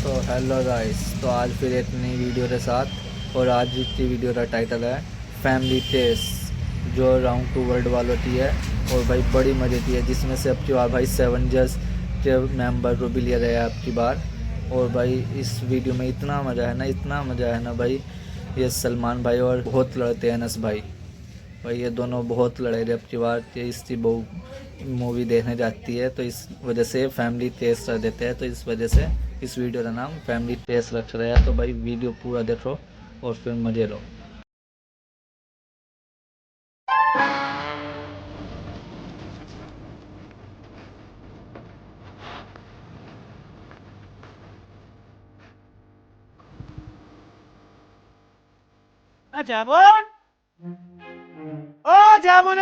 तो hello guys, तो आज फिर एक नई वीडियो के साथ। और आज की वीडियो का टाइटल है फैमिली टेस्ट, जो राउंड 2 वर्ल्ड वार होती है और भाई बड़ी मजे की है, जिसमें से अब की बार भाई 7 जज के मेंबर को भी लिया गया है अब की बार। और भाई इस वीडियो में इतना मज़ा है ना भाई। ये सलमान भाई और बहुत लड़ते हैं अनस भाई। ये दोनों बहुत लड़े रहे अब की बार। इसकी बहु मूवी देखने जाती है, तो इस वजह से फैमिली टेस्ट रख देते हैं। तो इस वजह से इस वीडियो का नाम फैमिली टेस्ट रख रहा है। तो भाई वीडियो पूरा देखो और फिर मजे लो। जामुन, ओ जामुन,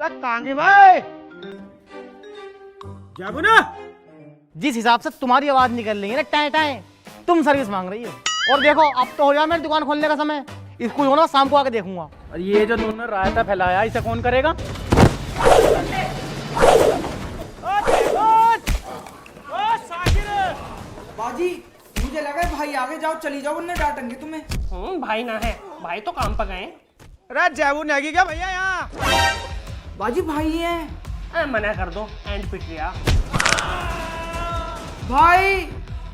कांगे भाई, जामुन। जिस हिसाब से तुम्हारी आवाज निकल रही है ना टाए टाए, तुम सर्विस मांग रही हो। और देखो अब तो हो गया मेरी दुकान खोलने का समय। स्कूल होना शाम को आके देखूंगा। और ये जो तुमने रायता फैलाया इसे कौन करेगा? बाजी, मुझे लगा भाई आगे जाओ, चली जाओ, वरना डांटेंगे तुम्हें। भाई ना है, भाई तो काम पर गए। अरे जामुन आएगी क्या भैया यहाँ? बाजी भाई है, मना कर दो, एंड पिट गया। भाई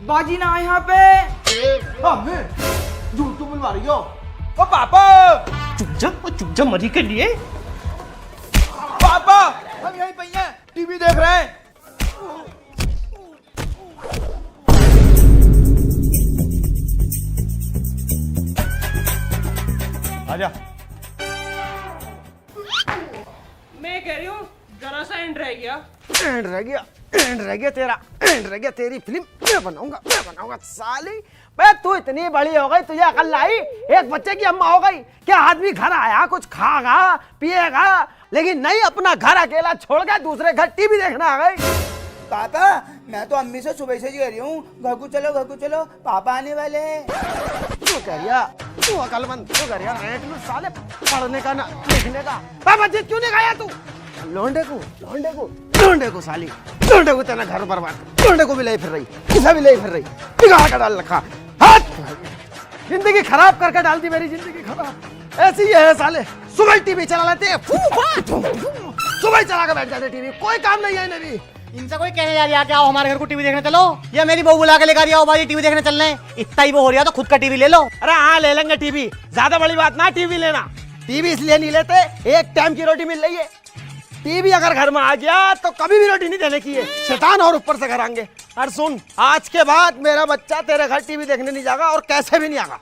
बाजी ना यहाँ पे। झूठ क्यों बुलवा रही हो? ओ पापा, चुप जा मरी के लिए। पापा, हम यहीं पे हैं, टीवी देख रहे हैं। आजा। मैं कह रही हूँ जरा सा एंड रह गया। एंड रह गया तेरा, एंड रह गया तेरी फिल्म। मैं बनाऊंगा साली। बे तू इतनी बड़ी हो गई, तुझे अकल आई? एक बच्चे की अम्मा हो गई। क्या आदमी घर आया कुछ खागा पिएगा, लेकिन नहीं, अपना घर अकेला छोड़ के दूसरे घर टीवी देखना आ गई। पापा, मैं तो अम्मी से सुबह से कह रही हूँ घर को चलो, पापा आने वाले हैं। तू कह रिया, तू अकलमंद, तू कह रिया रेट में साले पढ़ने का ना लिखने का। पापा जी क्यों नहीं खाया तू? लोंडे को साली, लोंडे को तेरा घर बर्बाद, लोंडे को भी ले फिर रही, किसा भी ले फिर रही, बिगाड़ कर डाल रखा। हाथ जिंदगी खराब करके डाल दी मेरी जिंदगी खराब। ऐसी ही है साले, सुबह टीवी चला लेते हैं, सुबह चला के बैठ जाते टीवी, कोई काम नहीं है इन्हें भी। इनसे कोई कहने जा रहा क्या आओ हमारे घर को टीवी देखने चलो, या मेरी बहू बुला के लेकर रही आओ भाई टीवी देखने चलने। इतना ही वो हो रहा तो खुद का टीवी ले लो। अरे हाँ ले लेंगे टीवी, ज्यादा बड़ी बात ना टीवी लेना। टीवी इसलिए नहीं लेते, एक टाइम की रोटी मिल रही है। टीवी अगर घर में आ गया तो कभी भी रोटी नहीं देने की है, शैतान और ऊपर से घर आएंगे। और सुन, आज के बाद मेरा बच्चा तेरे घर टीवी देखने नहीं जाएगा और कैसे भी नहीं आएगा।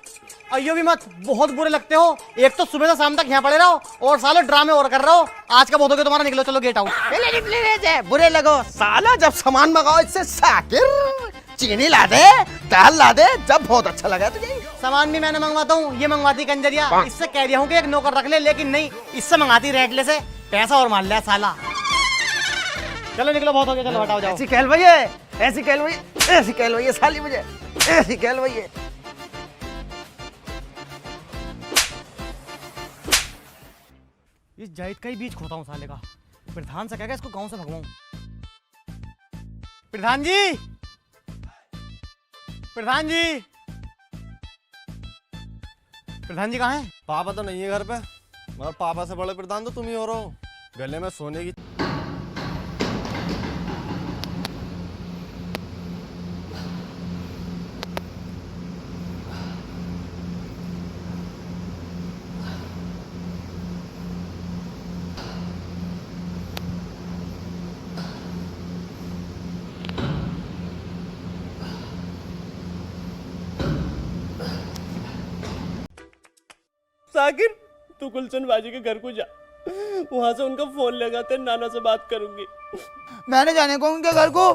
अयो भी मत, बहुत बुरे लगते हो। एक तो सुबह से शाम तक यहाँ पड़े रहो और सालो ड्रामे और कर रहे हो। आज का बहुत हो गया तुम्हारा, निकलो चलो गेट आउट। बुरे लगो साला, जब सामान मंगाओ इससे साकिर चीनी ला दे, दाल ला दे, जब बहुत अच्छा लगा तुझे। सामान भी मैंने मंगवाता हूँ, ये मंगवाती कंजरिया। इससे कह दिया हूँ कि एक नौकर रख ले, लेकिन नहीं, इससे मंगाती रेटले से पैसा और मान लिया साला। चलो निकलो, बहुत हो गया, चलो हटाओ जाओ। ऐसी कहल भैया, ऐसी कहल भैया साली, मुझे ऐसी कहल भैया। इस जायद का ही बीच खोता हूँ साले का। प्रधान से कहेगा इसको गांव से भगवाऊं। प्रधान जी, प्रधान जी, प्रधान जी कहाँ हैं? पापा तो नहीं है घर पे, मगर पापा से बड़े प्रधान तो तुम ही हो रहो। गले में सोने की साकिर, तू गुलशन बाजी के घर को जा, वहां से उनका फोन लगाते नाना से बात करूंगी। मैंने जाने को उनके घर को,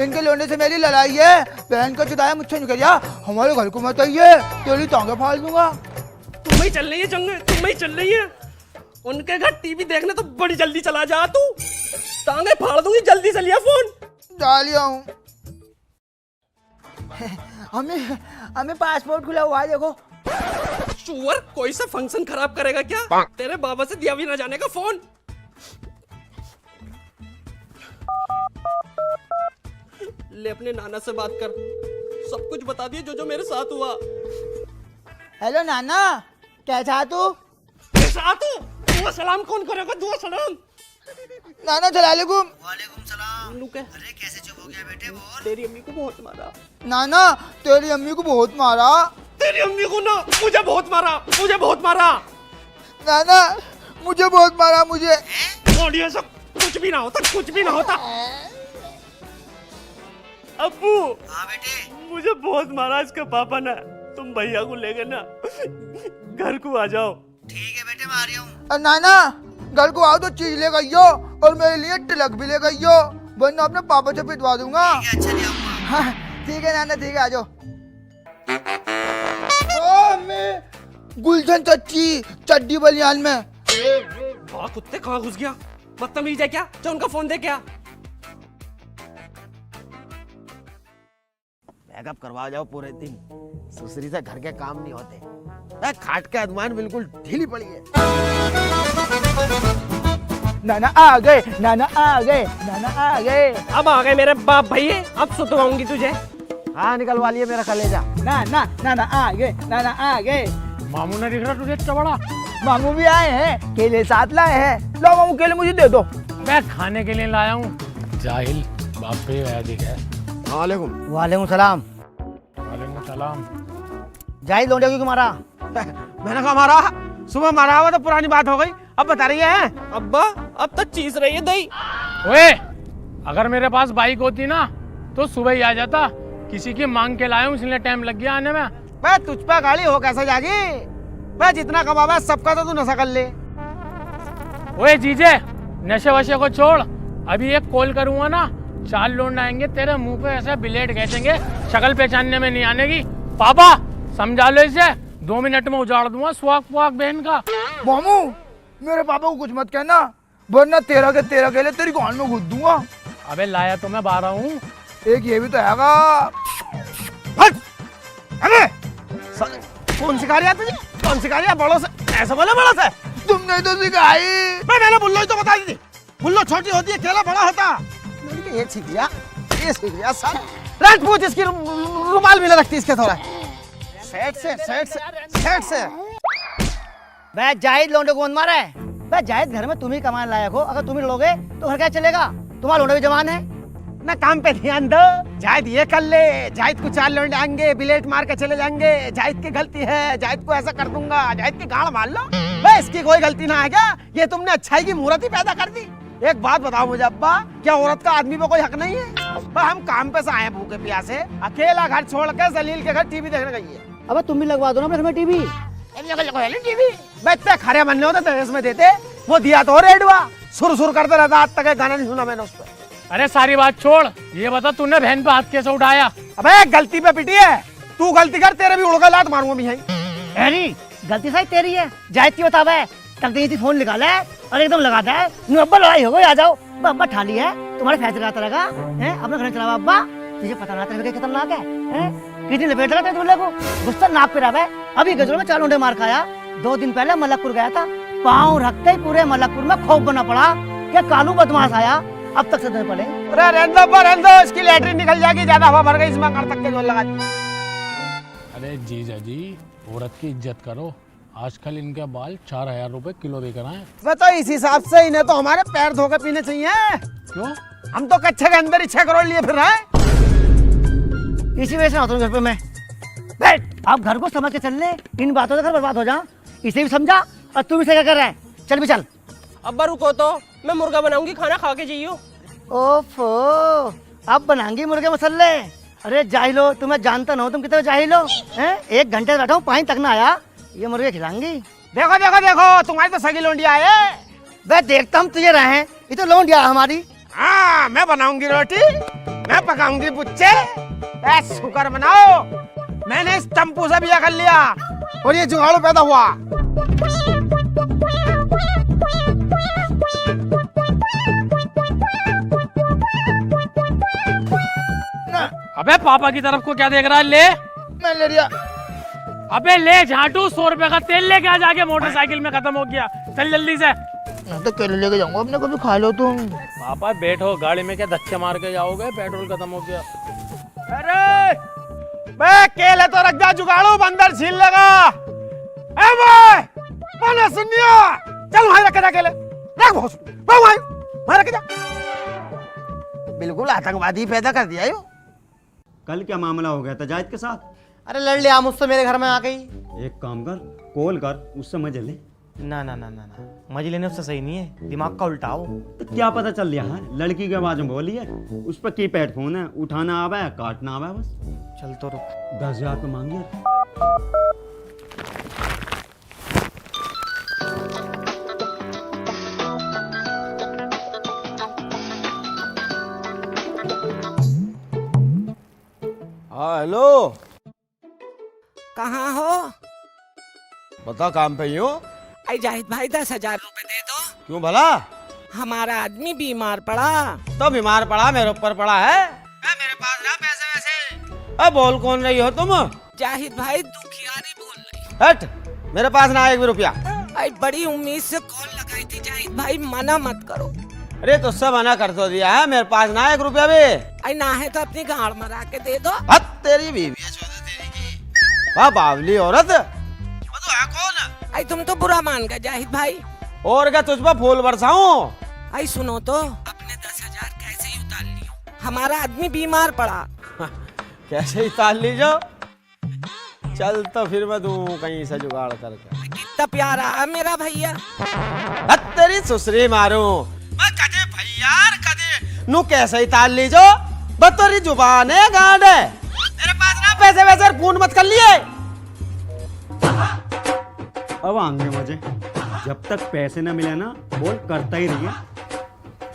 इनके लोने से मेरी लड़ाई है। बहन को चुदाया, मुझसे निकल जा, हमारे घर को मत आइए, तेरी टांगे फाड़ दूंगा। तुम ही चल रही है जंग, तुम ही चल रही है। उनके घर टीवी देखने तो बड़ी जल्दी चला जा तू, टांगे फाड़ दूंगी। जल्दी से लिया फोन। डालिया हूँ। हमें पासपोर्ट खुला हुआ है, देखो। सुअर, कोई सा फंक्शन खराब करेगा क्या? तेरे बाबा से दिया भी ना जाने का फोन। ले अपने नाना से बात कर, सब कुछ बता दिए जो जो मेरे साथ हुआ। हेलो नाना, कैसा तू? मेरे साथ हूँ? दुआ सलाम कौन करेगा? दुआ सलाम। नाना सलालेकुम। लुके, अरे कैसे चुप हो गया बेटे? बोल। तेरी अम्मी को बहुत मारा। नाना तेरी अम्मी को बहुत मारा। तेरी अम्मी को ना, मुझे बहुत मारा, मुझे बहुत मारा। नाना मुझे बहुत मारा मुझे। और सब कुछ भी ना होता, कुछ भी ना होता। अब्बू। हाँ बेटे। मुझे बहुत मारा इसके पापा ने। तुम भैया को लेके ना घर को आ जाओ। ठीक है बेटे, मैं आ रहा हूँ। नाना घर को आओ तो चीज ले गई हो और मेरे लिए तिलक भी ले गई हो, वरना अपने पापा से पिटवा दूंगा। अच्छा ले आऊंगा। हाँ, ठीक है नाना, ठीक है, आ जाओ। मैं गुलशन चच्ची चड्डी बलियान में। वाह कुत्ते, कहाँ घुस गया? बदतमीज है क्या? जो उनका फोन दे क्या? बैकअप करवा जाओ पूरे दिन, सुसरी से घर के काम नहीं होते। खाट के अदमान बिल्कुल ढीली पड़ी है। नाना आ गए, नाना आ गए, नाना आ गए। अब आ गए मेरे बाप भैया, अब सुतवाऊंगी तुझे। हाँ निकलवा लिए मेरा कलेजा। नाना नाना आ गए, नाना आ गए। मामू ने दिख रहा तुझे इतना बड़ा? मामू भी आए हैं, केले साथ लाए हैं। लो मामू केले मुझे दे दो। मैं खाने के लिए लाया हूँ। जाहिल बाप पे आया दिख है। वालेकुम। वालेकुम सलाम। वालेकुम सलाम। जाहिल लौंडे क्यों मारा? मैंने कहा मारा, सुबह मारा हुआ तो पुरानी बात हो गई, अब बता रही है। अब्बा अब तक चीज रही है दही। ओए, अगर मेरे पास बाइक होती ना तो सुबह ही आ जाता। किसी की मांग के लाया हूँ इसलिए टाइम लग गया आने में। भाई तुझ पे गाड़ी हो कैसे जागी? भाई जितना कमावा सबका तो तू नशा कर ले। ओए जीजे, नशे वशे को छोड़, अभी एक कॉल करूंगा ना, 4 लोग आएंगे तेरे मुंह पे ऐसे ब्लेड खींचेंगे, शक्ल पहचानने में नहीं आने की। पापा समझा लो इसे, 2 मिनट में उजाड़ दूंगा स्वाग पुआग बहन का। मामू मेरे पापा को कुछ मत कहना, वरना 13 के 13 केले तेरी कान में घुस दूंगा। अबे लाया तो मैं 12 हूँ। एक ये भी तो हैगा। अरे कौन सिखा रहा तुझे? कौन सिखा रहा? बड़ों से ऐसा बोले? बड़ों से तुमने तो सिखाई। मैंने बुल्लो ही तो बताई थी। बुल्लो छोटी होती है, केला बड़ा होता। ये सीख गया, ये सीख गया साल। रात पूछ इसकी रुमाल भी ना रखती इसके थोड़ा। सेट से। वह जाहिद लौंडे को मारा है। वह जाहिद घर में तुम ही कमाने लायक हो, अगर तुम ही लोगे तो घर क्या चलेगा? तुम्हारा लौंडे भी जवान है ना, काम पे ध्यान दो। जाहिद ये कर ले, जाहिद को 4 लौंडे आएंगे, बिलेट मार के चले जाएंगे। जाहिद की गलती है, जाहिद को ऐसा कर दूंगा, जाहिद की गाड़ मार लो। भाई इसकी कोई गलती ना है क्या? ये तुमने अच्छाई की मूर्त ही पैदा कर दी। एक बात बताओ मुझे अब्बा, क्या औरत का आदमी पे कोई हक नहीं है? हम काम पे से आए भूखे प्यासे, अकेला घर छोड़ के जलील के घर टीवी देखने गई है। अब तुम भी लगवा दो ना अपने घर में टीवी। टीवी इतने खरे बनने होते तो इसमें देते, वो दिया तो रेडवा सुर करते रहता, आज तक गाना नहीं सुना मैंने उस पर। अरे सारी बात छोड़, ये बता तूने बहन पे हाथ कैसे उठाया? अबे गलती पे पिटी है, तू गलती कर, तेरे भी उड़का लात मारूंगा भी है। अरे गलती सारी तेरी है, जायद की बतावा है। तक दी थी फोन निकाला है और एकदम लगाता है, अब्बा लड़ाई हो गई आ जाओ। अब्बा ठाली है, तुम्हारे फैसले आता रहेगा हैं? अपना घर चलावा अब्बा, तुझे पता ना तेरे खतरनाक है? कितनी लपेट लगा तेरे को, गुस्सा नाक पे रहा है। अभी गजरों में 4 लोंडे मार खाया। 2 दिन पहले मलकपुर गया था, पाँव रखते ही पूरे मलकपुर में खौफ बना पड़ा। क्या कालू बदमाश आया, अब तक से पड़े। अरे रहने दो, इसकी लैटरिन निकल जाएगी, ज्यादा हवा भर गई इसमें, कर तक के जोर लगा दी। अरे जीजा जी, औरत की इज्जत करो। आजकल इनके बाल 4000 रुपए किलो बिक रहे हैं। मैं तो इस हिसाब से इन्हें तो हमारे पैर धो के पीने चाहिए। क्यों? हम तो कच्चे के अंदर ही 6 करोड़ लिए फिर रहे हैं। इसी वजह से आता हूँ घर पे मैं। बैठ, आप घर को समझ के चल ले, इन बातों से घर बर्बाद हो जा। इसे भी समझा और तू भी क्या कर रहा है? चल भी चल। अब्बा रुको तो, मैं मुर्गा बनाऊंगी, खाना खा के जाइयो। ओफो, अब बनाएंगी मुर्गे मसल्ले? अरे जाहिलो, तुम्हें जानता ना हो तुम कितने जाहिल हो हैं? 1 घंटे से बैठा हूँ, पानी तक ना आया, ये मुर्गे खिलाऊंगी। देखो तुम्हारी तो सगी लोंडिया है। वे देखता हम तुझे रहे हैं, ये तो लोंडिया हमारी। हाँ मैं बनाऊंगी रोटी, मैं पकाऊंगी पुच्चे, शुक्र बनाओ मैंने इस टम्पू से बिया कर लिया और ये जुगाड़ू पैदा हुआ। अबे पापा की तरफ को क्या देख रहा है? ले मैं ले लिया। अबे ले झाटू, 100 रुपए का तेल लेके आ, जाके मोटरसाइकिल में खत्म हो गया। चल जल्दी से। मैं तो केले लेके जाऊंगा अपने, कभी खा लो तुम। पापा बैठो गाड़ी में, क्या धक्के मार के जाओगे, पेट्रोल खत्म हो गया। अरे बे केले तो रख जा, जुगाड़ू बंदर छीन लेगा। ए बे बना सुनिया, चल वहां रख जा केले, रख वहां रख जा। बिल्कुल आतंकवादी पैदा कर दिया यो। कल क्या मामला हो गया था जाहिद के साथ? अरे लड़ लिया मुझसे, मेरे घर में आ गई। एक काम कर, कॉल कर, उससे मजे ले। ना ना ना ना ना, मजे लेने उससे सही नहीं है, दिमाग का उल्टा हो। तो क्या पता चल रहा है, लड़की के आवाज में बोली है, उस पर कीपैड फोन है, उठाना आवा है, काटना आवा है बस। चल तो रुक। 10,000 पे मांगिए। हाँ हेलो, कहाँ हो? बता काम पे ही हो? आई जाहिद भाई 10,000 रुपए दे दो, क्यों भला? हमारा आदमी बीमार पड़ा। तो बीमार पड़ा, मेरे ऊपर पड़ा है। मेरे पास ना पैसे वैसे। अब बोल कौन रही हो तुम? जाहिद भाई दुखियारी बोल रही। हट, मेरे पास ना एक भी रुपया। आई बड़ी उम्मीद से कॉल लगाई थी जाहिद भाई, मना मत करो। अरे तो सब मना कर तो दिया है, मेरे पास ना एक रुपया भी। आई ना है तो अपनी गाड़ मरा के दे दो। हद तेरी बीवी है चौदह तेरी की। वाह बावली औरत। वो तो है कौन? आई तुम तो बुरा मान गए जाहिद भाई। और क्या तुझ पर फूल बरसाऊं? आई सुनो तो, अपने 10,000 कैसे ही उतार लियो, हमारा आदमी बीमार पड़ा। कैसे ही ताल लीजो? चल तो फिर मैं दूं कहीं से जुगाड़ करके। कितना प्यारा है मेरा भैया। हद तेरी सुसरी मारूं मैं, कदे भैया कदे नू कैसे ही ताल लीजो? बतौरी जुबान है गांड है। मेरे पास ना पैसे वैसे फोन मत कर लिए। अब आएंगे मजे, जब तक पैसे न मिले ना बोल करता ही रहिए।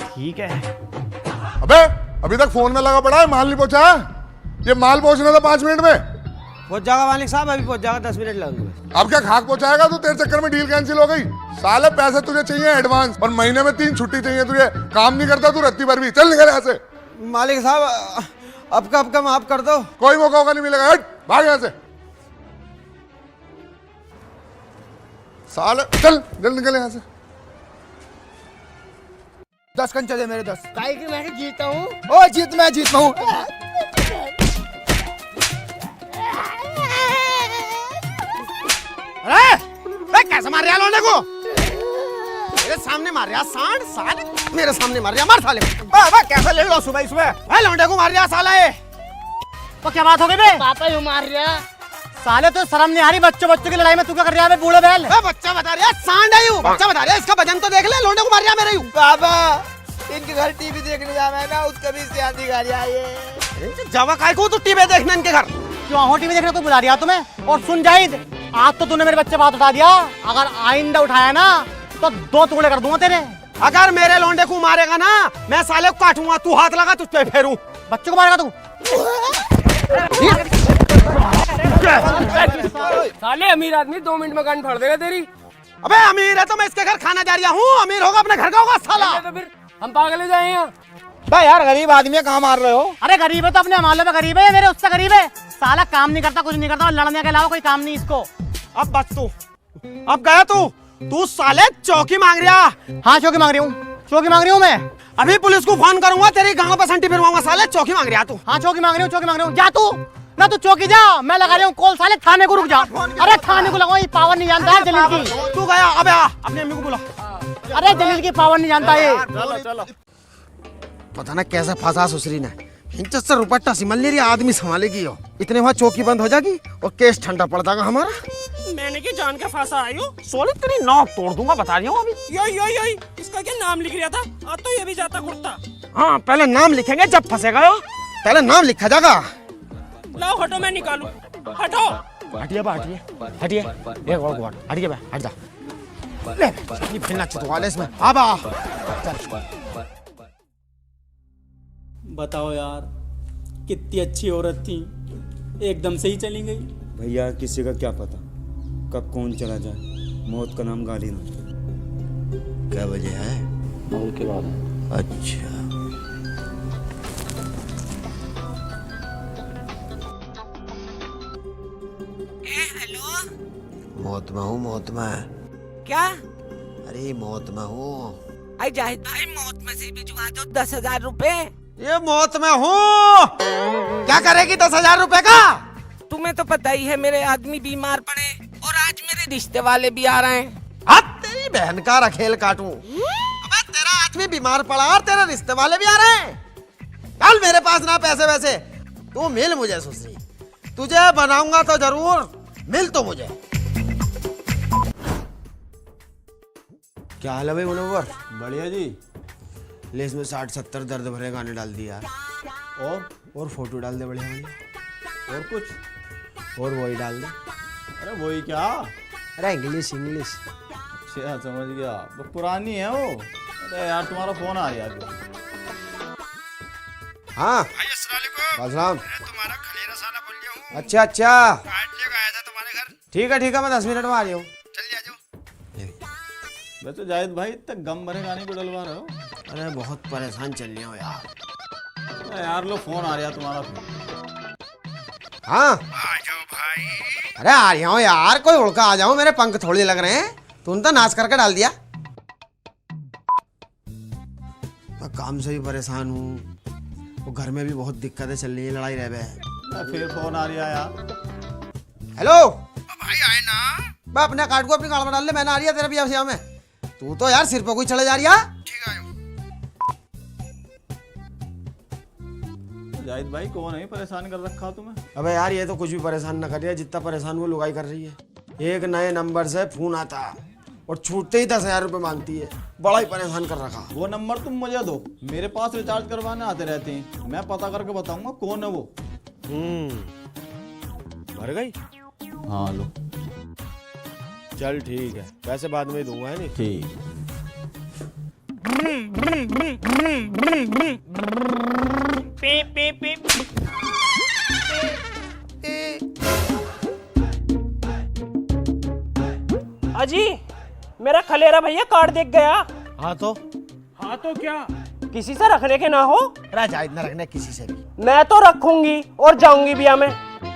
ठीक है। अबे अभी तक फोन में लगा पड़ा है, माल नहीं पहुंचा। ये माल पहुंचना था 5 मिनट में। पहुंच जाएगा मालिक साहब, अभी पहुंच जाएगा, 10 मिनट लगेंगे। अब क्या खाक पहुंचाएगा तू? तेरे चक्कर में डील कैंसिल हो गई। साले पैसे तुझे चाहिए एडवांस, और महीने में 3 छुट्टी चाहिए तुझे। काम नहीं करता तू रत्ती भर भी। चल निकल यहाँ से। मालिक साहब अब का माफ कर दो। कोई मौका नहीं मिलेगा, हट भाग यहाँ से। साले चल जल्द निकल यहाँ से। 10 कंचे दे मेरे 10। काहे की मैं जीता हूँ। ओ जीत, मैं जीत हूँ। अरे कैसे मार रहा लौंडे को? मेरे सामने मार रहा सांड, साले मेरे सामने मार रहा, मार साले को। कैसे ले लो सुबह सुबह लौंडे को मार रहा साला ये। तो क्या बात हो गई बे? पापा ही मार रहा। साले तो शर्म नहीं आ रही, बच्चों की लड़ाई में तू क्या कर रहा है बूढ़े बैल? बच्चा बता रहा सांड है, बच्चा बता रहा इसका वजन तो देख ले, लौंडे को मार रहा मेरे। बाबा इनके घर टीवी देखने जाना है ना, उसका भी इश्तेहार दिखा रहा है। जवा काय को तू टीवी देखना इनके घर? क्यों हो टीवी देखने को बुला दिया तुम्हें? और सुन जाहिद, आज तो तूने मेरे बच्चे बात उठा दिया, अगर आइंदा उठाया ना तो 2 टुकड़े कर दूंगा तेरे। अगर मेरे लौंडे को मारेगा ना, मैं साले को काटूंगा, तू हाथ लगा तुझ पे फेरूं। बच्चों को मारेगा तू? साले अमीर आदमी 2 मिनट में कान फाड़ देगा तेरी। अबे अमीर है तो मैं इसके घर खाना जा रहा हूँ, अमीर होगा अपने घर का होगा साला। तो फिर हम पागल हो जाए यहाँ। भाई यार गरीब आदमी है, कहाँ मार रहे हो? अरे गरीब है तो अपने मामले में गरीब है, मेरे उससे गरीब है। साला काम नहीं करता, कुछ नहीं करता, और लड़ने के अलावा कोई काम नहीं इसको। अब बच तू, अब गया तू साले चौकी मांग रहा। हाँ चौकी मांग रही हूँ, चौकी मांग रही हूँ मैं। अभी पुलिस को फोन करूंगा, तेरी गांव पर संटी फिरवाऊंगा। साले चौकी मांग रहा तू। हाँ चौकी मांग रही हूँ, चौकी मांग रही हूँ। जा तू ना, तू चौकी जा, मैं लगा रही हूँ कॉल। साले थाने को रुक जा। अरे थाने को लगाओ, ये पावर नहीं जानता है जलील की। तू गया, अबे आ अपनी अम्मी को बुला। अरे जलील की पावर नहीं जानता ये। चलो पता ना कैसे फंसा सुसरी ने, हिंचत से रुपट्टा सिमल नहीं रही, आदमी संभालेगी हो। इतने वहां चौकी बंद हो जाएगी और केस ठंडा पड़ जाएगा हमारा। मैंने की जान का फांसा आई हूँ। सोली तेरी नौक तोड़ दूंगा, बता रही हूँ अभी। यही इसका क्या नाम लिख रहा था? अब तो ये भी जाता कुर्ता। हाँ पहले नाम लिखेंगे जब फंसेगा यो, पहले नाम लिखा जाएगा। लाओ हटो, मैं निकालू। हटो। हटिए बा, हटिए हटिए, एक और गुआड़, हटिए बा, हट जा। ले ये फिरना चितवाले इसमें, आ बा। बताओ यार, कितनी अच्छी औरत थी, एकदम से ही चली गई। भैया किसी का क्या पता कब कौन चला जाए, मौत का नाम गाली ना। क्या वजह है? मौत के बाद। अच्छा हेलो, मौत में हूँ, मौत में। क्या? अरे मौत में हूँ। आई जाहिद भाई मौत में से भिजवा दो 10,000 रुपए। ये मौत में हूँ। क्या करेगी 10,000 रुपए का? तुम्हें तो पता ही है मेरे आदमी बीमार पड़े और आज मेरे रिश्ते वाले भी आ रहे हैं। अब तेरी बहन का रखेल काटूं। अबे तेरा आदमी बीमार पड़ा और तेरे रिश्ते वाले भी आ रहे हैं। कल मेरे पास ना पैसे वैसे, तू मिल मुझे सुश्री, तुझे बनाऊंगा तो जरूर, मिल तो मुझे। क्या हाल है भाई मुनव्वर? बढ़िया जी। ले इसमें 60-70 दर्द भरे गाने डाल दिया और फोटो डाल दे बढ़िया बढ़िया। और कुछ? और वही डाल दे। अरे वही क्या? अरे इंग्लिश। अच्छा समझ गया, वो पुरानी है वो। अरे यार तुम्हारा फोन आ गया अभी। हाँ अस्सलाम। तुम्हारा खलीरा साला बोल रहा हूँ। अच्छा कार्ड लेकर आया था तुम्हारे घर। ठीक है मैं 10 मिनट में आ रही हूँ। चल आ जाओ। वैसे जाहिद भाई इतने गम भरे गाने को डलवा रहे हो? अरे बहुत परेशान चल रही हूँ यार। अरे यार लो फोन आ रहा तुम्हारा फिर। हाँ आ जाओ भाई। अरे आ रहा हूँ यार, कोई उड़का आ जाओ, मेरे पंख थोड़े लग रहे हैं। तूने तो नाश करके डाल दिया। मैं काम से भी परेशान हूँ, वो घर में भी बहुत दिक्कतें चल रही है, लड़ाई रह गए। फिर फोन आ रहा है यार। हेलो भाई आए ना। मैं अपने कार्ड को अपनी कार्ड में डाल ले, मैंने आ रही है तेरे भी अवश्य में। तू तो यार सिर पे कोई चले जा रही है। ठीक है जाहिद भाई कौन है परेशान कर रखा तुम्हें? अबे यार ये तो कुछ भी परेशान न कर रही है, जितना परेशान वो लुगाई कर रही है। एक नए नंबर से फोन आता और छूटते ही 10,000 रुपए मांगती है। बड़ा ही परेशान कर रखा। वो नंबर तुम मुझे दो, मेरे पास रिचार्ज करवाने आते रहते हैं, मैं पता करके बताऊंगा कौन है वो। मर गई? हाँ लो। चल ठीक है, पैसे बाद में दूंगा है नहीं? ठीक। अजी मेरा खलेरा भैया कार्ड देख गया। हाँ तो क्या किसी से रखने के ना हो? जाहिद न रखने किसी से भी। मैं तो रखूंगी और जाऊंगी बिया में।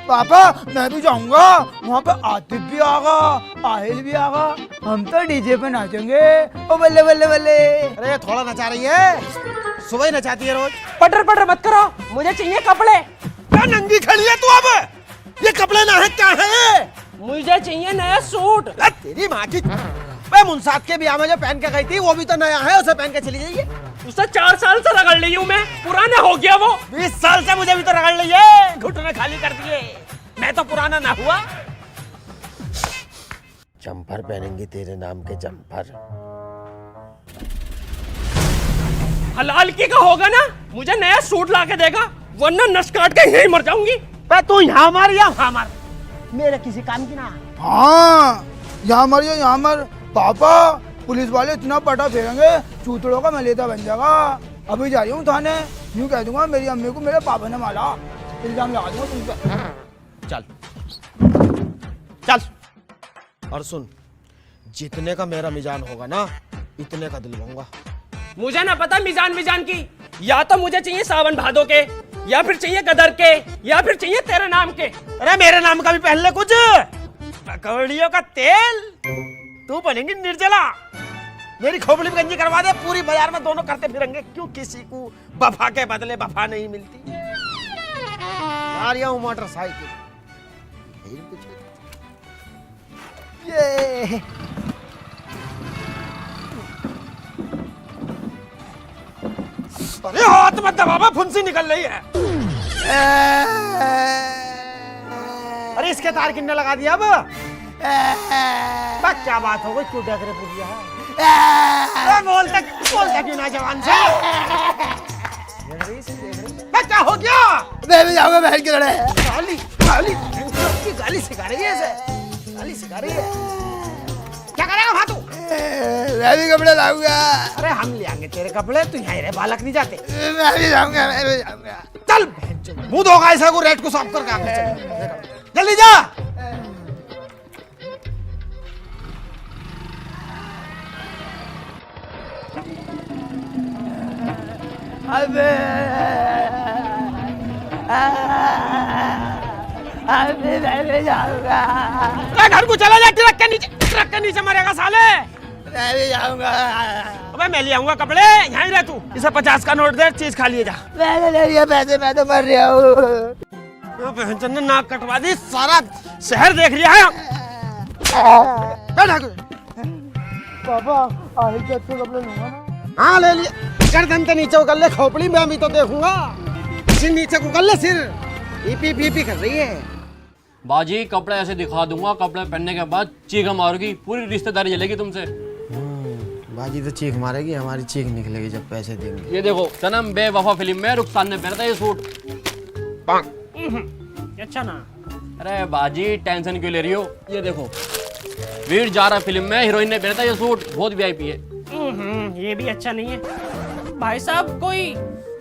पापा मैं भी जाऊंगा, वहाँ पे आतिफ भी आगा, आहिल भी आगा, हम तो डीजे पे नाचेंगे। ओ बल्ले बल्ले बल्ले। अरे थोड़ा नचा रही है, सुबह ही नचाती है रोज। पटर पटर मत करो, मुझे चाहिए कपड़े। नंगी खड़ी है तू अब, ये कपड़े ना है क्या है? मुझे चाहिए नया सूट। तेरी माँ की मुनसाद के ब्याह में जो पहन के गई थी वो भी तो नया है, उसे पहन के चली जाइए। उसे 4 साल से रगड़ ली हूँ मैं, पुराना हो गया वो। 20 साल से मुझे भी तो रगड़ ली है, घुटने खाली कर दिए, मैं तो पुराना ना हुआ। जम्पर पहनेंगे तेरे नाम के जम्पर। हलाल की का होगा ना, मुझे नया सूट ला के देगा, वरना नस काट के यहीं मर जाऊंगी। तू यहाँ मार या वहाँ मार, मेरे किसी काम की ना। हाँ यहाँ मर यहाँ मर। पापा पुलिस वाले इतना पटा फेरेंगे, चूतड़ों का मलेदा बन जाएगा। अभी जा रही हूँ थाने, यूँ कह दूंगा मेरी अम्मी को मेरे पापा ने मारा, इल्जाम लगा दूंगा तुम पे। चल और सुन, जितने का मेरा मिजान होगा ना, इतने का दिलवाऊंगा। मुझे ना पता मिजान की, या तो मुझे चाहिए सावन भादो के, या फिर चाहिए गदर के, या फिर चाहिए तेरे नाम के। अरे मेरे नाम का भी पहन ले कुछ। पकौड़ियों का तेल, तू बनेंगी निर्जला। मेरी खोपड़ी में गंजी करवा दे, पूरी बाजार में दोनों करते फिरेंगे। क्यों किसी को वफा के बदले वफा नहीं मिलती। आ रही हूँ मोटरसाइकिल। ये अरे हाथ मत दबावा, फुंसी निकल रही है। अरे इसके तार किन्ने लगा दिया अब? क्या बात हो गई, क्यों देख रहे पुलिया है? बोलता क्यों ना जवान से? क्या हो गया? मैं भी जाऊंगा बहन के लड़े। गाली सिखा रही है इसे, गाली सिखा रही है। क्या करेगा भातू? मैं भी कपड़े लाऊंगा। अरे हम ले आएंगे तेरे कपड़े, तू यहाँ रहे, बालक नहीं जाते। मैं भी जाऊंगा। चल मुंह धोगा ऐसा को, रेट को साफ करके आगे जल्दी जा। अबे मैं जाऊंगा। घर को चला जा, ट्रक के नीचे मरेगा साले। मैं भी जाऊंगा। अबे मैं ले आऊंगा कपड़े, यहीं रह तू। इसे 50 का नोट दे, चीज खा लिए जा। मैंने ले लिया पैसे, मैं तो मर रहा हूँ। बहनचोद ने नाक कटवा दी, सारा शहर देख लिया है। पापा आगे के अच्छे कपड़े लूंगा ना। हाँ ले लिया। गर्दन के नीचे उगल ले खोपड़ी, मैं भी तो देखूंगा। सिर नीचे उगल ले, सिर पी कर रही है। बाजी कपड़े ऐसे दिखा दूंगा, कपड़े पहनने के बाद चीखा मारोगी, पूरी रिश्तेदारी जलेगी तुमसे। बाजी तो चीख मारेगी, हमारी चीख निकलेगी जब पैसे देंगे। ये देखो सनम बेवफा फिल्म में रुखसार ने पहना था ये सूट। अच्छा ना। अरे बाजी टेंशन क्यों ले रही हो? ये देखो वीर जारा फिल्म में हीरोइन ने पहना था ये सूट, बहुत वीआईपी है। ये भी अच्छा नहीं है। भाई साहब कोई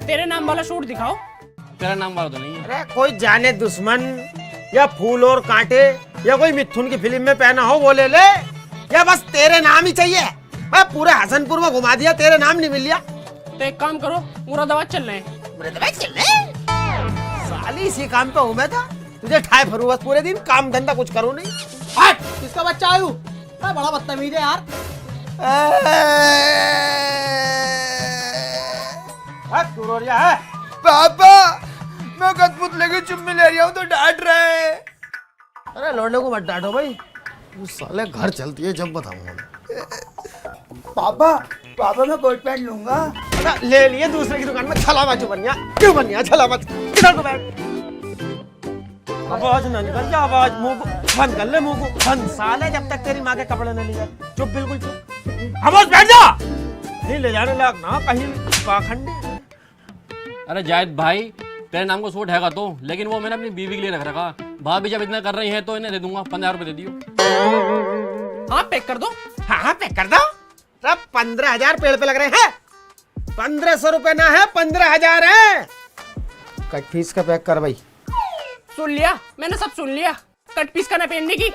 तेरे नाम वाला सूट दिखाओ। तेरा नाम वाला तो नहीं है। अरे कोई जाने दुश्मन या फूल और कांटे या कोई मिथुन की फिल्म में पहना हो वो ले ले, या बस तेरे नाम ही चाहिए? मैं पूरे हसनपुर में घुमा दिया, तेरे नाम नहीं मिल लिया। तो एक काम करो, मुरादाबाद चल रहे हैं। मुरादाबाद चल रहे हैं? साली इसी काम पे हूँ मैं था, तुझे ठाए फरू बस पूरे दिन, काम धंधा कुछ करो नहीं। हट, किसका बच्चा आयु? बड़ा बदतमीज है यार। तू रो रहा है? पापा मैं कदमुत लेके चुम्मी ले रहा हूँ तो डांट रहे। अरे लौंडे को मत डांटो भाई, उस साले घर चलती है जब बताऊंगा। पापा मैं कोट पैंट लूंगा। ले लिए दूसरे की दुकान में, छला बाजू बन गया। क्यों बन गया छला बाजू? किधर को बैठ। आवाज ना निकल जा, आवाज मुंह को बंद कर ले, मुंह को बंद। साले जब तक तेरी माँ के कपड़े न लिए, चुप बिल्कुल चुप। आवाज बैठ जा, नहीं ले जाने लायक ना कहीं पाखंड। अरे जायद भाई तेरे नाम को सूट हैगा तो, लेकिन वो मैंने अपनी बीवी के लिए रख रखा। भाभी जब इतना कर रही है तो इन्हें दे दूंगा, 50 रुपए दे दियो। हाँ पैक कर दो। हाँ पैक कर दो। तब 15,000 पेड़ पे लग रहे हैं। 1500 रुपए ना है, 15,000 है। कट फीस का पैक कर भाई। सुन लिया, मैंने सब सुन लिया। कट पीस का ना पहनने की।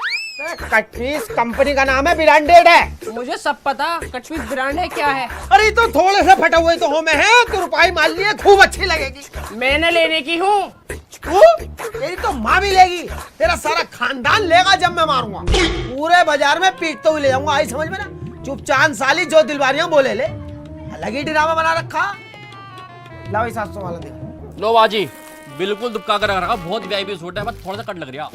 कट पीस कंपनी का नाम है, ब्रांडेड है। मुझे सब पता, कट पीस ब्रांड है क्या है। अरे तो थोड़े से फटे हुए तो हो में है, तो रुपये मान लिए, खूब अच्छी लगेगी। मैंने लेने की हूँ। तेरी तो माँ भी लेगी, तेरा सारा खानदान लेगा जब मैं मारूंगा। पूरे बाजार में पीटते हुए ले जाऊंगा, आई समझ में ना? चुपचाप साली जो दिलवारियां बोले ले, अलग ही ड्रामा बना रखा। लाओ 700 वाला दे। लो बाजी बिल्कुल दुबका कर रखा, बहुत वीआईपी सूट है, बस थोड़ा सा कट लग रहा।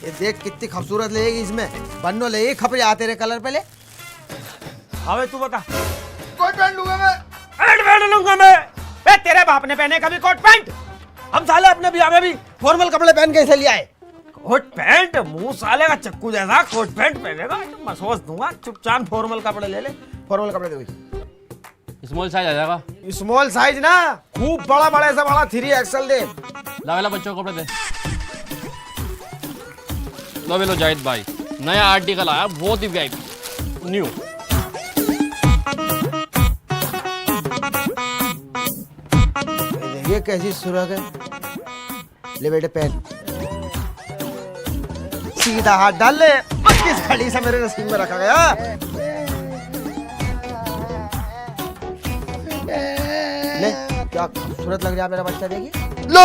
ये देख कितनी खूबसूरत लगेगी इसमें, बन्नो ले खप जा तेरे कलर पे ले। अबे तू बता। कोट पैंट लूंगा मैं। पैंट लूंगा मैं? बे तेरे बाप ने पहने कभी कोट पैंट? हम साले अपने ब्याह में भी फॉर्मल कपड़े पहन के इसे ले आए। Coat pant? मुंह साले का चक्कू जैसा कोट पैंट पहनेगा, मैं सोच दूंगा। चुपचाप फॉर्मल कपड़े ले ले। फॉर्मल कपड़े दे। स्मॉल साइज आ जाएगा। स्मॉल साइज ना, खूब बड़ा बड़ा ऐसा बड़ा 3XL दे। लावेला बच्चों को कपड़े दे। लो जाहिद भाई, नया आर्टिकल आया, बहुत ही वीआईपी न्यू। ये कैसी सुरग है? ले बेटे पहन, सीधा हाथ डाल ले। किस खड़ी से मेरे नसीब में रखा गया। ले क्या खूबसूरत लग रहा है मेरा बच्चा, देखिए। लो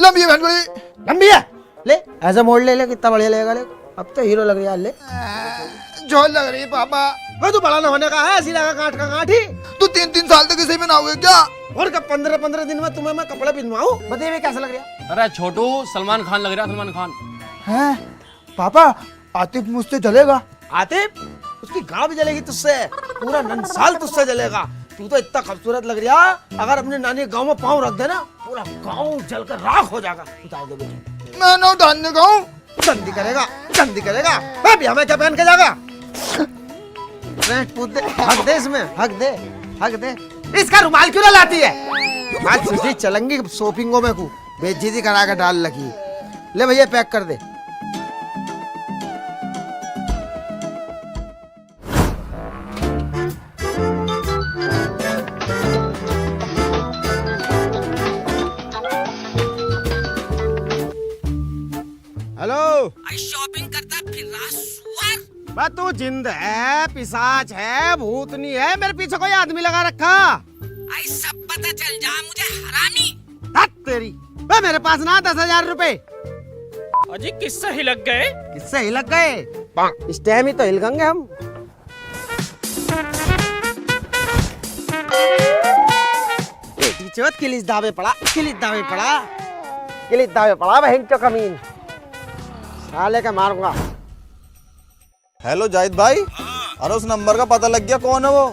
लंबी है बहन बड़ी। लंबी है? ले ऐसा मोड़ ले, कितना बढ़िया लगेगा। ले अब तो हीरो लग रही है। ले झोल लग रही है पापा। मैं तो बड़ा न होने का है, ऐसी लगा काट का काट ही। तू 3-3 साल तक इसे बनाओगे क्या? और कब 15-15 दिन में तुम्हें मैं कपड़ा पहनवाऊं? बताइए कैसा लग रहा? अरे छोटू सलमान खान लग रहा है, सलमान खान। हैं पापा आतिफ मुझसे चलेगा? आतिफ? उसकी गांव भी जलेगी तुझसे, पूरा नंसाल तुझसे जलेगा। तू तो इतना खूबसूरत लग रहा है, अगर अपने नानी गांव में पाँव रख देना, पूरा गांव जलकर राख हो जाएगा। उतार दे बेटे। मैं ना उठाने का हूँ। गंदी करेगा, गंदी करेगा। भाभी हमें क्या पहन के जाएगा? हक दे इसमें, हक दे, हक दे। इसका रुमाल क्यों ना लाती है? आज सुशी चलेंगी शॉपिंगों में, को बेइज्जती करा के डाल लगी। ले भैया पैक कर दे। हेलो, शॉपिंग करता फिर रहा सुअर। बा तू जिंद है, पिशाच है, भूतनी है, मेरे पीछे कोई आदमी लगा रखा। आई सब पता चल जा मुझे, हरामी। तेरी बा मेरे पास ना 10,000 रुपए। अजी किससे ही लग गए? किससे ही लग गए? इस टाइम ही तो हिलगेंगे हम। चौथ किलिस दावे पड़ा, बहन चो कमीन, साले का मारूंगा। हेलो जाहिद भाई, अरे उस नंबर का पता लग गया कौन है वो?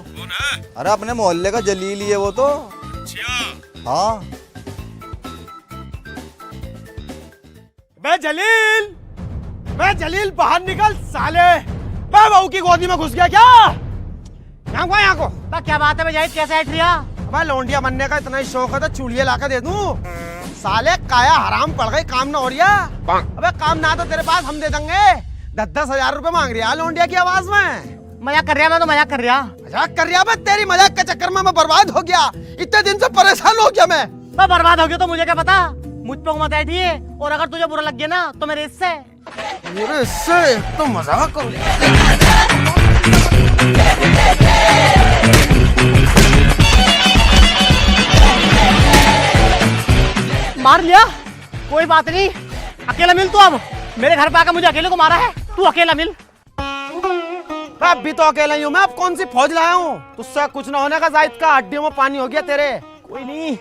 अरे अपने मोहल्ले का जलील ही है वो तो। हाँ बे जलील बाहर निकल साले। बे बहू की गोदी में घुस गया क्या? यहाँ को क्या बात है बे जाहिद, कैसे ऐठ रिया? अबे लौंडिया बनने का इतना ही शौक है तो चूड़िए लाकर दे दूं। साले काया हराम पड़ गई, काम ना हो रिया। अबे काम ना तो तेरे पास हम दे देंगे। 10-10 हजार रुपए मांग रही है लौंडिया की आवाज में। मजाक कर रहा, मैं तो मजाक कर रहा। मजाक कर रहा? तेरी मजाक के चक्कर में मैं बर्बाद हो गया। इतने दिन से परेशान हो गया मैं बर्बाद हो गया तो मुझे क्या पता, मुझ पे मत ऐठिए। और अगर तुझे बुरा लग गया ना तो मेरे इससे तो मजाक करो। मार लिया, कोई बात नहीं, अकेला मिल तू। अब मेरे घर पे आकर मुझे अकेले को मारा है, तू अकेला मिल। अब भी तो अकेला ही हूँ मैं, अब कौन सी फौज लाया हूँ? तुझसे कुछ ना होने का जाहिद का, हड्डियों में पानी हो गया तेरे। कोई नहीं।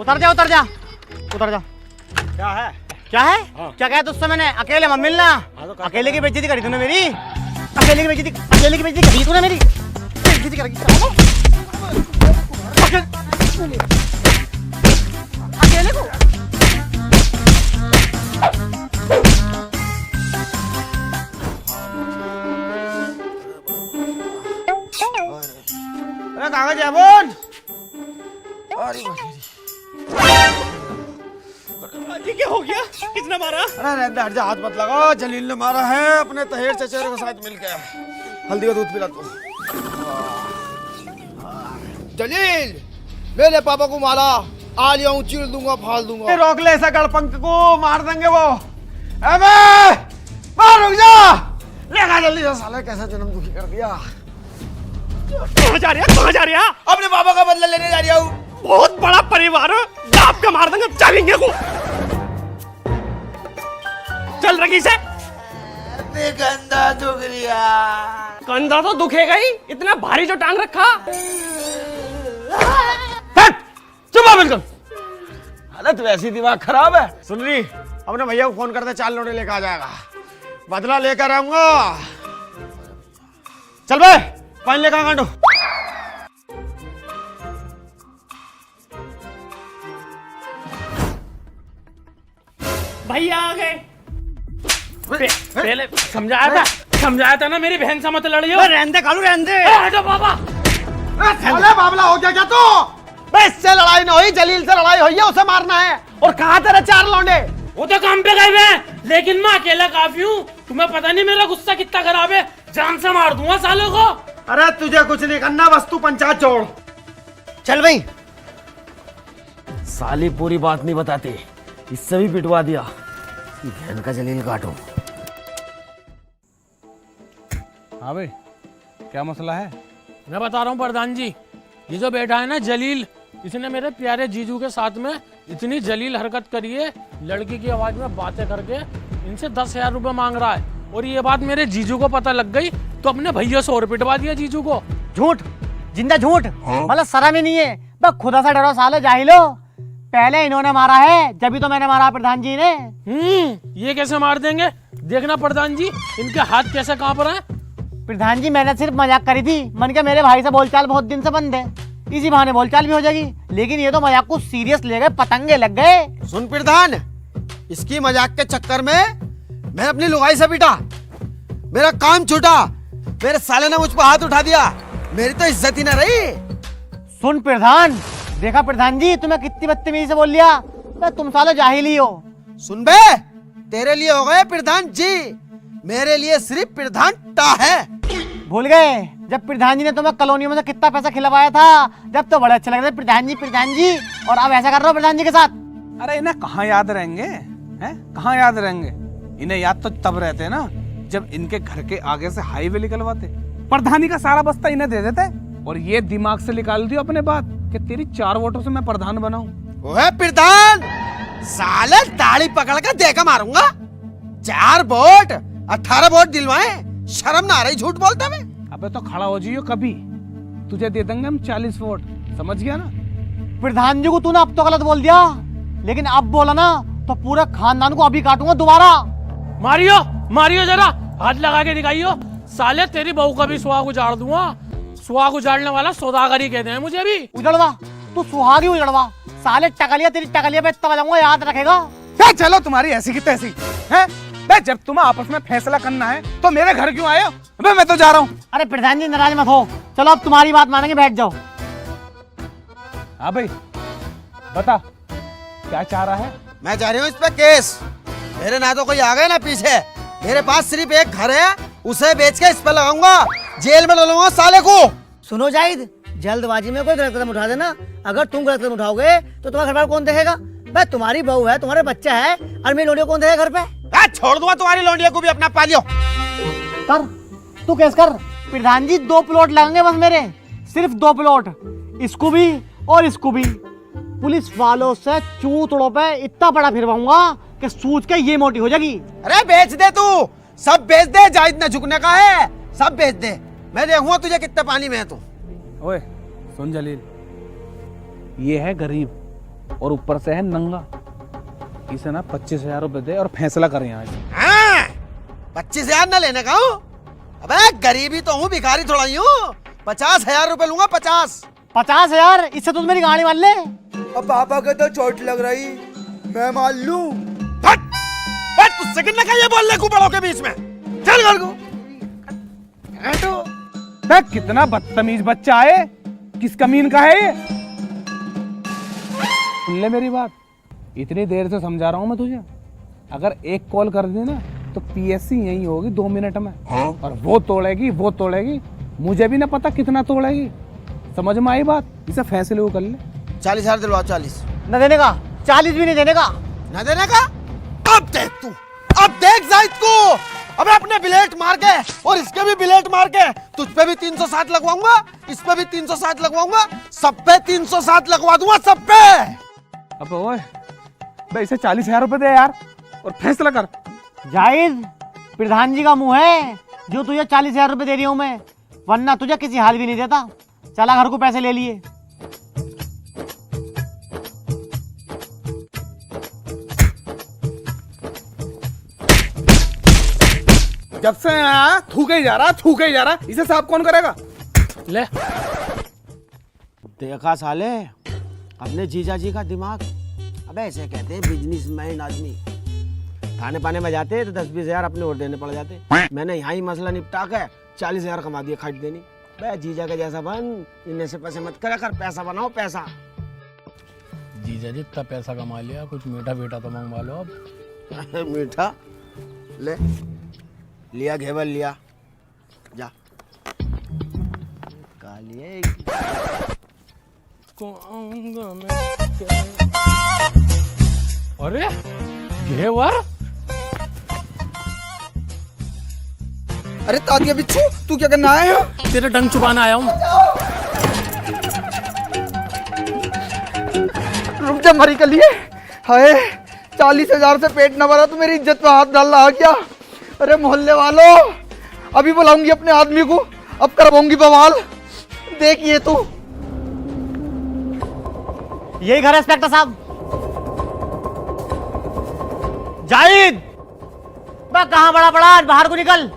उतर जा। क्या है? क्या कहा तुझसे मैंने? अकेले मत मिलना। अकेले की बेइज्जती करी तूने मेरी। अकेले की बेइज्जती करी तूने मेरी। बेइज्जती करी अकेले को। अरे कागज है बोल। ये क्या हो गया? किसने मारा? अरे रहने हट जा, हाथ मत लगा। जलील ने मारा है अपने तहेर चचेरे के साथ मिलकर। हल्दी का दूध पिला तू। जलील मेरे पापा को मारा, आ लिया हूँ, चीर दूंगा, फाड़ दूंगा। रोक ले ऐसा गड़पंक को, मार देंगे वो। अबे मार, रुक जा। लेगा जल्दी से, साले कैसा जन्म दुखी कर दिया। कहाँ जा रहा? अपने पापा का बदला लेने जा रहा हूँ। बहुत बड़ा परिवार है, आपका मार देंगे चलेंगे को। चल रगी से। कंधा दुख रिया। कंधा तो दुखेगा ही, इतना भारी जो टांग रखा। चुप बिल्कुल। हालत वैसी, दिमाग खराब है। सुन रही, अपने भैया को फोन करते, 4 लोटे लेकर आ जाएगा, बदला लेकर आऊंगा। चल बे, पानी लेकर कांडो। भैया आ गए। पहले समझाया था ना, मेरी बहन से मत लड़ियो। रहने कालू रहने। हटो बाबा। साले बाबला हो गया क्या तू? बे इससे लड़ाई ना हुई, जलील से लड़ाई हुई है, उसे मारना है। और कहाँ तेरे 4 लौंडे? वो तो काम पे गए हुए, लेकिन मैं अकेला काफी हूँ। तुम्हें पता नहीं मेरा गुस्सा कितना खराब है, जान से मार दूंगा सालों को। अरे तुझे कुछ नहीं करना, बस तू पंचायत छोड़। चल भाई। साली पूरी बात नहीं बताती, इससे भी पिटवा दिया। बहन का जलील काटो। हाँ भाई, क्या मसला है? मैं बता रहा हूँ प्रधान जी, ये जो बैठा है ना जलील, इसने मेरे प्यारे जीजू के साथ में इतनी जलील हरकत करी है, लड़की की आवाज में बातें करके इनसे 10,000 रुपए मांग रहा है। और ये बात मेरे जीजू को पता लग गई तो अपने भैया से और पिटवा दिया जीजू को। झूठ, जिंदा झूठ। मतलब शर्म ही नहीं है, बस खुदा से डरो साले जाहिलो। पहले इन्होंने मारा है, जब तो मैंने मारा प्रधान जी ने। ये कैसे मार देंगे? देखना प्रधान जी, इनके हाथ कैसे कांप रहे हैं। प्रधान जी मैंने सिर्फ मजाक करी थी, मन के मेरे भाई से बोलचाल बहुत दिन से बंद है, इसी बहाने बोलचाल भी हो जाएगी। लेकिन ये तो मजाक को सीरियस ले गए, पतंगे लग गए। सुन प्रधान, इसकी मजाक के चक्कर में मैं अपनी लुगाई से पिटा, मेरा काम छूटा, मेरे साले ने मुझ पर हाथ उठा दिया, मेरी तो इज्जत ही न रही। सुन प्रधान, देखा प्रधान जी तुम्हें कितनी बदतमीजी से बोल लिया, तुम साले जाहिल ही हो। सुन बे, तेरे लिए हो गए प्रधान जी, मेरे लिए सिर्फ प्रधान टा है। भूल गए जब प्रधान जी ने तुम्हें कॉलोनी में से कितना पैसा खिलवाया था, जब तो बड़े अच्छे लग रहे प्रधान जी, और अब ऐसा कर रहे हो प्रधान जी के साथ। अरे इन्हें कहाँ याद रहेंगे, हैं? कहाँ याद रहेंगे? इन्हें याद तो तब रहते ना जब इनके घर के आगे से हाईवे निकलवाते, प्रधानी का सारा बस्ता इन्हें दे देते, और ये दिमाग से निकाल दियो अपने बात कि तेरी 4 वोटों से मैं प्रधान बनाऊं। ओए प्रधान, साले दाढ़ी पकड़ कर देखा मारूंगा। 4 वोट 18 वोट दिलवाए, शर्म ना आ रही झूठ बोलता मैं। अबे तो खड़ा हो जाइयो कभी, तुझे दे देंगे हम 40 वोट, समझ गया ना। प्रधान जी को तूने अब तो गलत बोल दिया, लेकिन अब बोला ना तो पूरे खानदान को अभी काटूंगा दोबारा। मारियो मारियो, जरा हाथ लगा के दिखाइयो। साले तेरी बहू का भी सुहाग उजाड़ दूंगा। सुहाग उजाड़ने वाला सौदागरी कहते हैं मुझे भी। उजड़वा, तू सुहागी उजड़वा। साले टकलिया तेरी टकलिया पे इतना बजाऊंगा, याद रखेगा। बे चलो तुम्हारी ऐसी की तैसी है। बे जब तुम्हें आपस में फैसला करना है तो मेरे घर क्यों आए हो? बे मैं तो जा रहा हूँ। अरे प्रधान जी नाराज मत हो, चलो अब तुम्हारी बात मानेंगे, बैठ जाओ। हाँ भाई बता क्या चाह रहा है? मैं चाह रही हूँ इस पे केस। मेरे ना तो कोई आ गए ना पीछे। मेरे पास सिर्फ एक घर है, उसे बेच के इस पे लगाऊंगा, जेल में डालूंगा साले को। सुनो जाहिद, जल्दबाजी में कोई गलत कदम उठा देना। अगर तुम गलत कदम उठाओगे तो तुम्हारा घर बार कौन देखेगा? भाई तुम्हारी बहू है, तुम्हारे बच्चा है, और मेरी लोडियो कौन देगा घर पे? छोड़ दूंगा तुम्हारी लौंडिया को भी अपना पालियो। कर, तू केस कर। प्रधान जी 2 प्लॉट लगेंगे बस मेरे, सिर्फ 2 प्लॉट, इसको भी और इसको भी। पुलिस वालों से चूतड़ों पे इतना बड़ा फिरवाऊंगा कि सूझ के ये मोटी हो जाएगी। अरे बेच दे तू, सब बेच दे, जायद न झुकने का है, सब बेच दे। मैं देखूंगा तुझे कितने पानी में है तू। ओए सुन जलील, ये है गरीब और ऊपर से है नंगा। इसे ना 25,000 रुपए दे और फैसला कर यहाँ से। हाँ, 25,000 न लेने का हूँ। अबे गरीबी तो हूँ, भिखारी थोड़ा ही हूँ। 50,000 रुपए लूंगा। 50,000? इससे तुम मेरी गाड़ी मान ले। अब पापा के तो चोट लग रही, मैं मान लूं। तुझसे कितना का ये बोलने को बड़ों के बीच में? चल घर को। बे कितना बदतमीज बच्चा है, किस कमीन का है ये? सुन ले मेरी बात, इतनी देर से समझा रहा हूँ मैं तुझे। अगर एक कॉल कर दी ना तो पीएससी यही होगी 2 मिनट में। और वो तोड़ेगी, मुझे भी ना पता कितना तोड़ेगी। समझ में आई बात? इसे फैसले वो कर ले। 40,000 दिलवा। 40 न देने का, 40 भी नहीं देने का। न देने का? अब देख तू, अब देख जाहिद को। अब अपने बिलेट मार के और इसके भी बिलेट मार के तुझ पे भी 307 लगवाऊंगा, इस पे भी 307 लगवाऊंगा, सब पे 307 लगवा दूंगा, सब पे। अब ओए बे इसे 40,000 रुपए दे यार और फैसला कर। जाहिद, प्रधान जी का मुंह है जो तुझे 40,000 रुपए दे रही हूँ मैं, वरना तुझे किसी हाल भी नहीं देता। चला घर को पैसे ले लिए। जब से आया थूके ही जा रहा, इसे साफ कौन करेगा? ले देखा साले अपने जीजा जी का दिमाग। अबे ऐसे कहते हैं बिजनेसमैन आदमी। खाने पाने में जाते तो 10-20,000 अपने और देने पड़ जाते। मैंने यहाँ ही मसला निपटा के 40,000 कमा दिए खर्च देनी। बे जीजा का जैसा बन, इन्हें से पैसे मत करा कर, पैसा बनाओ पैसा। जीजा जी इतना पैसा कमा लिया, कुछ मीठा वीठा तो मंगवा लो अब। मीठा ले लिया, घेवर लिया, जा कालिए। अरे घेवर? अरे तादिया बिच्छू, तू क्या करना आया है? तेरे डंग चुबाना आया हूँ। रुक जा मरी कर लिए। हाय 40,000 से पेट न भरा तो मेरी इज्जत पे हाथ डाल रहा क्या? अरे मोहल्ले वालों, अभी बुलाऊंगी अपने आदमी को, अब करवाऊंगी बवाल। देखिए तू। यही घर है इंस्पेक्टर साहब। जाहिद, मैं कहाँ बड़ा आज बाहर को निकल।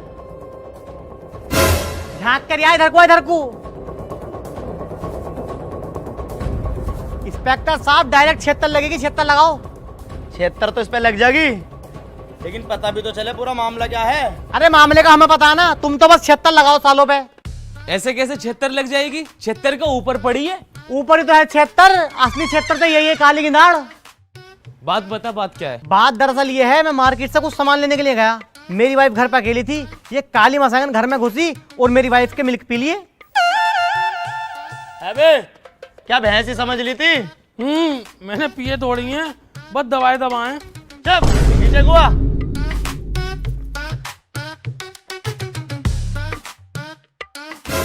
झांक कर इधर को। इंस्पेक्टर साहब डायरेक्ट 76 लगेगी, 76 लगाओ। 76 तो इस पे लग जाएगी, लेकिन पता भी तो चले पूरा मामला क्या है। अरे मामले का हमें पता है ना, तुम तो बस 76 लगाओ सालों पे। ऐसे कैसे 76 लग जाएगी? 76 का ऊपर पड़ी है। ऊपर ही तो है 76, असली 76 तो यही है, काली गिनाड़। बात बता, बात क्या है? बात दरअसल ये है, मैं मार्केट से कुछ सामान लेने के लिए गया। मेरी वाइफ घर पर अकेली थी, ये काली मसागन घर में घुसी और मेरी वाइफ के मिल्क पी लिए। अबे क्या भैंस ही समझ ली थी? मैंने पिए थोड़ी हैं, बस दवाएं दबाएं। चल नीचे गुआ।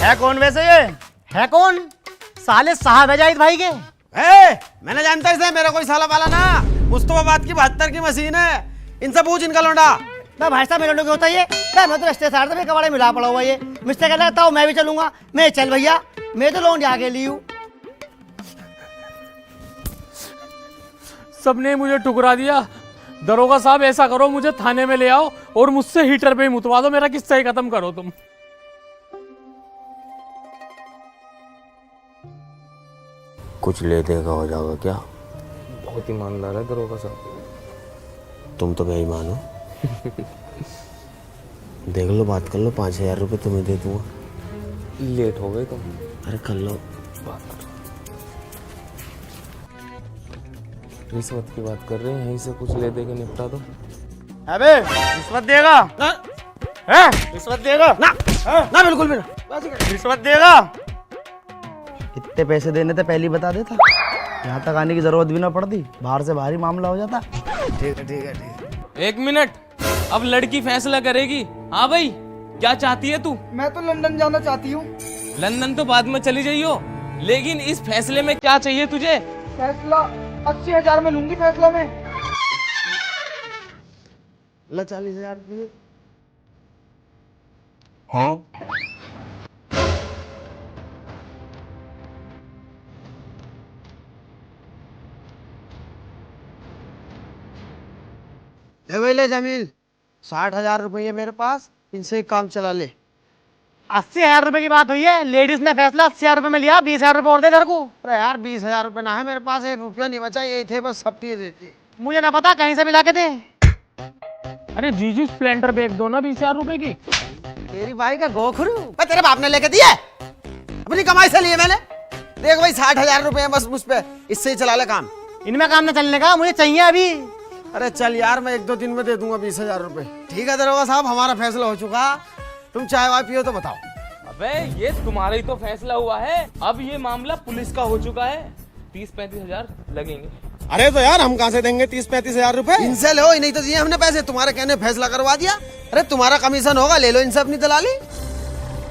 है कौन वैसे ये? है कौन? साले साहब है जाहिद भाई के। मैंने जानता इसे, मेरा कोई साला वाला ना, मुस्तफाबाद की 72 की मशीन है, इनसे पूछ इनका लौंडा। भाई साहब मेरे लोग होता है ये, मैं तो रिश्ते सार में कबाड़े मिला पड़ा हुआ ये मिस्टर कहता लगता हूँ मैं भी चलूंगा। मैं चल भैया, मैं तो लोन जाके ली हूँ। सबने मुझे ठुकरा दिया। दरोगा साहब ऐसा करो, मुझे थाने में ले आओ और मुझसे हीटर पे ही मुतवा दो, मेरा किस्सा ही खत्म करो तुम। कुछ ले देगा हो जाएगा क्या? बहुत ईमानदार है दरोगा साहब। तुम तो बेईमान हो। देख लो, बात कर लो, 5000 रुपये तुम्हें दे दूंगा। लेट हो गए तुम। अरे कर लो बात। रिश्वत की बात कर रहे हैं, यहीं से कुछ ले दे के निपटा दो। अबे रिश्वत देगा ना? रिश्वत देगा ना? ना बिल्कुल भी ना। रिश्वत देगा? इतने पैसे देने थे पहले ही बता देता, यहाँ तक आने की जरूरत भी ना पड़ती, बाहर से बाहर ही मामला हो जाता। ठीक है ठीक है ठीक है। 1 मिनट, अब लड़की फैसला करेगी। हाँ भाई, क्या चाहती है तू? मैं तो लंदन जाना चाहती हूँ। लंदन तो बाद में चली जाइयो, लेकिन इस फैसले में क्या चाहिए तुझे? फैसला 80,000 में लूंगी फैसला में। 40,000 रुपये। हाँ ले जमील, 60,000 रुपये मेरे पास, इनसे ही काम चला ले। 80,000 रुपए की बात हुई है, लेडीज ने फैसला 80,000 रुपए में लिया, 20,000 रुपए और दे घर को। अरे यार 20,000 रुपये ना है मेरे पास, 1 रुपया नहीं बचा, यही थे बस, सब चीज देती। मुझे ना पता, कहीं से भी लाके दे। अरे जीजू स्प्लेंडर बेच दो ना 20,000 रुपए की। तेरी भाई का गोखरू तेरे बाप ने लेके दिया, अपनी कमाई से लिए मैंने। देख भाई 60,000 रुपए बस मुझ पे, इससे ही चला ले काम। इनमें काम न चलने का, मुझे चाहिए अभी। अरे चल यार, मैं 1-2 दिन में दे दूंगा 20,000 रुपए। ठीक है दरोगा साहब, हमारा फैसला हो चुका, तुम चाय वाय पियो तो बताओ। अबे ये तुम्हारा ही तो फैसला हुआ है, अब ये मामला पुलिस का हो चुका है। 30-35,000 लगेंगे। अरे तो यार हम कहाँ से देंगे 30-35,000 रुपए? इनसे लो, नहीं तो दिए हमने पैसे, तुम्हारे कहने फैसला करवा दिया। अरे तुम्हारा कमीशन होगा, ले लो इनसे अपनी दलाली।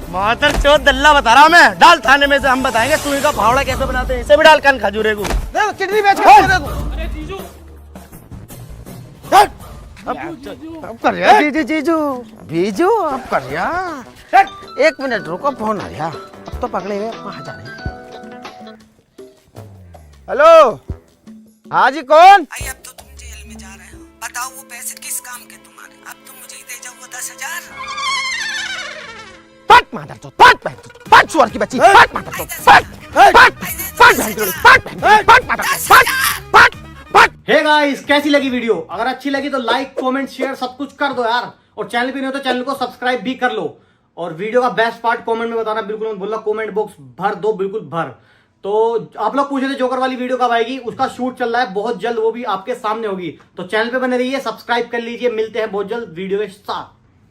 मातर चौथ दल्ला बता रहा हूँ मैं, डाल थाने में से हम बताएंगे सुई का फावड़ा कैसे बनाते हैं, इसे भी डाल कान खजूरे को। किडनी बेच के दे दूं। अरे जीजू अब कर यार जीजू जीजू बीजू, अब कर यार। 1 मिनट रुको, फोन आ गया, अब तो पकड़े हुए कहाँ जा रहे हैं। हेलो, हाँ जी कौन? अब तो तुम जेल में जा रहे हो, बताओ वो पैसे किस काम के तुम्हारे? अब तुम मुझे ही दे जाओ वो 10,000। पट मादर चोद, पट सुअर की बच्ची, पट मादर चोद, पट। हे गाइस, कैसी लगी वीडियो? अगर अच्छी लगी तो लाइक कमेंट शेयर सब कुछ कर दो यार, और चैनल पे नहीं हो तो चैनल को सब्सक्राइब भी कर लो। और वीडियो का बेस्ट पार्ट कमेंट में बताना बिल्कुल मत भूलना, कमेंट बॉक्स भर दो, बिल्कुल भर। तो आप लोग पूछे थे जोकर वाली वीडियो कब आएगी, उसका शूट चल रहा है बहुत जल्द, वो भी आपके सामने होगी। तो चैनल पे बने रहिए, सब्सक्राइब कर लीजिए, मिलते हैं बहुत जल्द वीडियो के साथ।